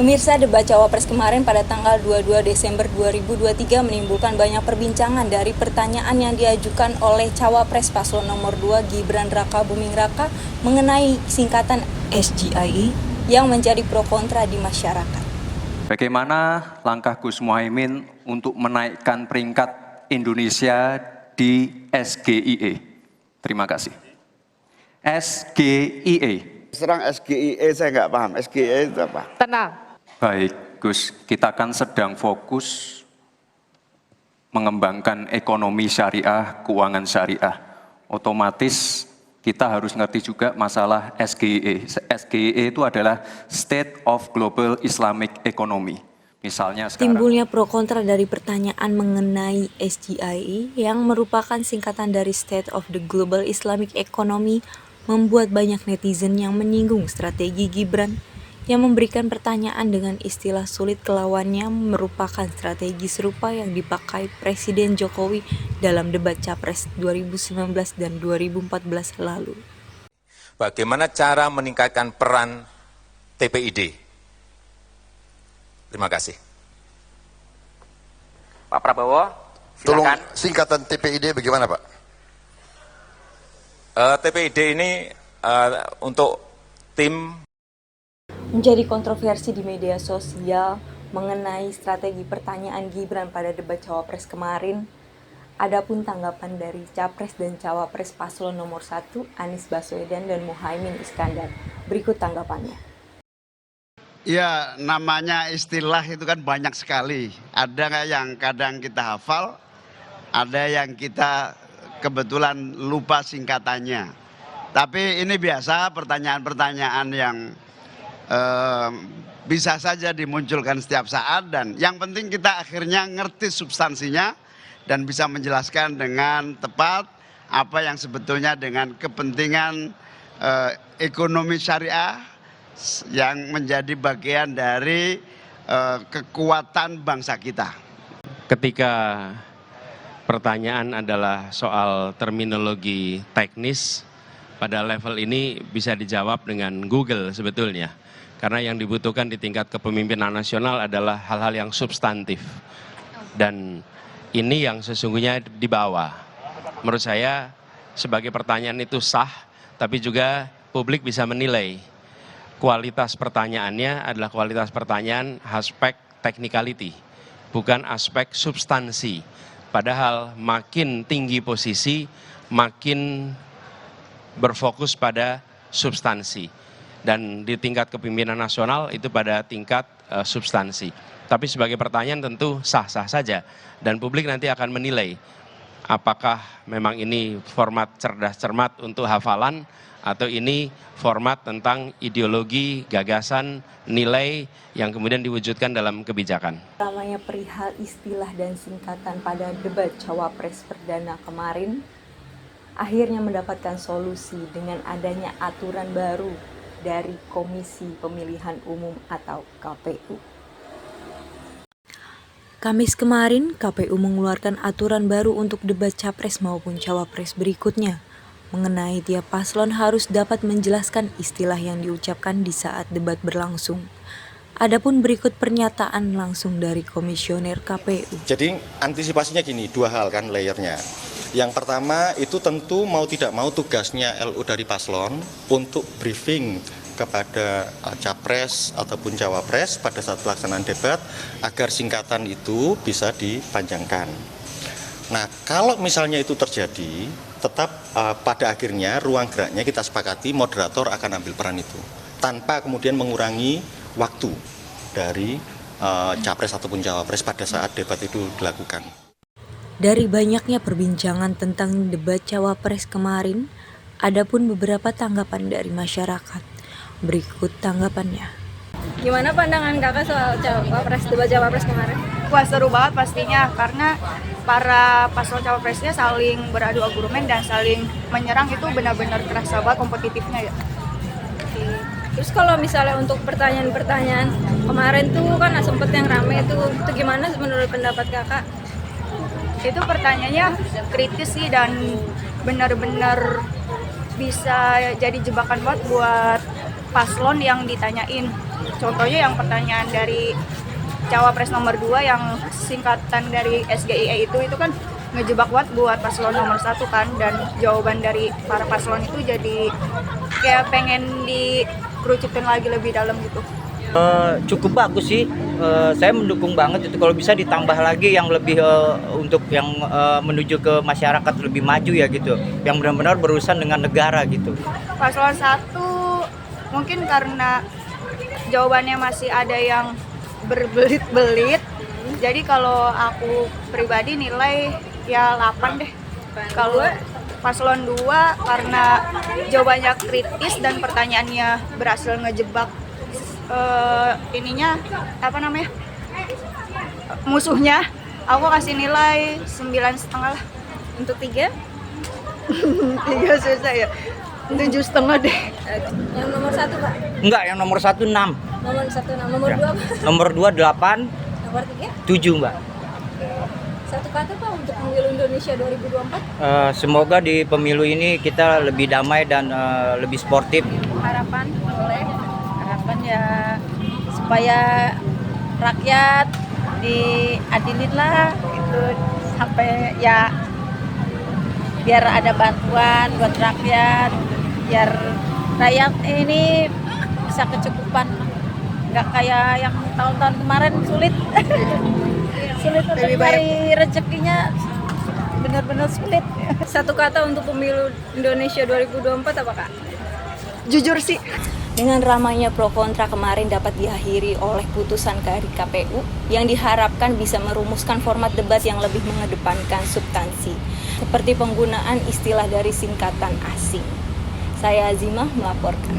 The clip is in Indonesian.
Pemirsa, debat Cawapres kemarin pada tanggal 22 Desember 2023 menimbulkan banyak perbincangan dari pertanyaan yang diajukan oleh Cawapres paslon nomor 2 Gibran Raka Buming Raka mengenai singkatan SGIE yang menjadi pro kontra di masyarakat. Bagaimana langkah Gus Muhaimin untuk menaikkan peringkat Indonesia di SGIE? Terima kasih. SGIE. Serang SGIE saya nggak paham. SGIE itu apa? Tenang. Baik, Gus, kita kan sedang fokus mengembangkan ekonomi syariah, keuangan syariah. Otomatis kita harus ngerti juga masalah SGIE. SGIE itu adalah State of Global Islamic Economy. Misalnya sekarang Timbulnya pro kontra dari pertanyaan mengenai SGIE yang merupakan singkatan dari State of the Global Islamic Economy membuat banyak netizen yang menyinggung strategi Gibran yang memberikan pertanyaan dengan istilah sulit ke lawannya merupakan strategi serupa yang dipakai Presiden Jokowi dalam debat Capres 2019 dan 2014 lalu. Bagaimana cara meningkatkan peran TPID? Terima kasih. Pak Prabowo, Tolong silakan. singkatan TPID bagaimana Pak? TPID ini untuk tim. Menjadi kontroversi di media sosial mengenai strategi pertanyaan Gibran pada debat Cawapres kemarin. Adapun tanggapan dari Capres dan Cawapres paslon nomor 1 Anies Baswedan dan Muhaimin Iskandar. Berikut tanggapannya. Ya, namanya istilah itu kan banyak sekali. Ada nggak yang kadang kita hafal, ada yang kita kebetulan lupa singkatannya. Tapi ini biasa pertanyaan-pertanyaan yang bisa saja dimunculkan setiap saat, dan yang penting kita akhirnya ngerti substansinya dan bisa menjelaskan dengan tepat apa yang sebetulnya dengan kepentingan ekonomi syariah yang menjadi bagian dari kekuatan bangsa kita. Ketika pertanyaan adalah soal terminologi teknis, pada level ini bisa dijawab dengan Google sebetulnya. Karena yang dibutuhkan di tingkat kepemimpinan nasional adalah hal-hal yang substantif. Dan ini yang sesungguhnya dibawa. Menurut saya sebagai pertanyaan itu sah, tapi juga publik bisa menilai. Kualitas pertanyaannya adalah kualitas pertanyaan aspek technicality, bukan aspek substansi. Padahal makin tinggi posisi, makin berfokus pada substansi. Dan di tingkat kepemimpinan nasional itu pada tingkat substansi. Tapi sebagai pertanyaan tentu sah-sah saja. Dan publik nanti akan menilai apakah memang ini format cerdas cermat untuk hafalan, atau ini format tentang ideologi, gagasan, nilai yang kemudian diwujudkan dalam kebijakan. Ramainya perihal istilah dan singkatan pada debat Cawapres perdana kemarin akhirnya mendapatkan solusi dengan adanya aturan baru dari Komisi Pemilihan Umum atau KPU. Kamis kemarin, KPU mengeluarkan aturan baru untuk debat Capres maupun Cawapres berikutnya. Mengenai tiap paslon harus dapat menjelaskan istilah yang diucapkan di saat debat berlangsung. Adapun berikut pernyataan langsung dari Komisioner KPU. Jadi antisipasinya gini, dua hal kan layernya. Yang pertama itu tentu mau tidak mau tugasnya LU dari paslon untuk briefing kepada Capres ataupun Cawapres pada saat pelaksanaan debat agar singkatan itu bisa dipanjangkan. Nah, kalau misalnya itu terjadi, tetap pada akhirnya ruang geraknya kita sepakati moderator akan ambil peran itu tanpa kemudian mengurangi waktu dari Capres ataupun Cawapres pada saat debat itu dilakukan. Dari banyaknya perbincangan tentang debat Cawapres kemarin, ada pun beberapa tanggapan dari masyarakat. Berikut tanggapannya. Gimana pandangan kakak soal Cawapres, debat Cawapres kemarin? Wah, seru banget pastinya karena para paslon cawapresnya saling beradu argumen dan saling menyerang, itu benar-benar kerasa banget kompetitifnya ya. Terus kalau misalnya untuk pertanyaan-pertanyaan kemarin tuh kan sempet yang rame itu gimana menurut pendapat kakak? Itu pertanyaannya kritis sih dan benar-benar bisa jadi jebakan buat paslon yang ditanyain. Contohnya yang pertanyaan dari Cawapres nomor 2 yang singkatan dari SGIE itu kan ngejebak buat paslon nomor 1 kan, dan jawaban dari para paslon itu jadi kayak pengen dikerucutin lagi lebih dalam gitu. Cukup bagus sih, saya mendukung banget itu kalau bisa ditambah lagi yang lebih untuk yang menuju ke masyarakat lebih maju ya gitu, yang benar-benar berurusan dengan negara gitu. Paslon 1 mungkin karena jawabannya masih ada yang berbelit-belit, jadi kalau aku pribadi nilai ya 8 deh. Kalau paslon 2 karena jawabannya kritis dan pertanyaannya berhasil ngejebak musuhnya, aku kasih nilai 9,5 lah. Untuk 3? 3 susah ya, 7,5 deh. Yang nomor 1 Pak? Enggak, yang nomor 1 6. Nomor 1 6, nomor 2 apa? Nomor 2 8, Nomor 3? 7 Mbak. Satu kata Pak untuk pemilu Indonesia 2024? Semoga di pemilu ini kita lebih damai dan lebih sportif. Harapan ya supaya rakyat diadilin lah gitu, sampai ya biar ada bantuan buat rakyat, biar rakyat ini bisa kecukupan, nggak kayak yang tahun-tahun kemarin sulit untuk mencari rezekinya, benar-benar sulit. Satu kata untuk pemilu Indonesia 2024 apa Kak? Jujur sih. Dengan ramainya pro kontra kemarin dapat diakhiri oleh putusan dari KPU yang diharapkan bisa merumuskan format debat yang lebih mengedepankan substansi, seperti penggunaan istilah dari singkatan asing. Saya Azimah melaporkan.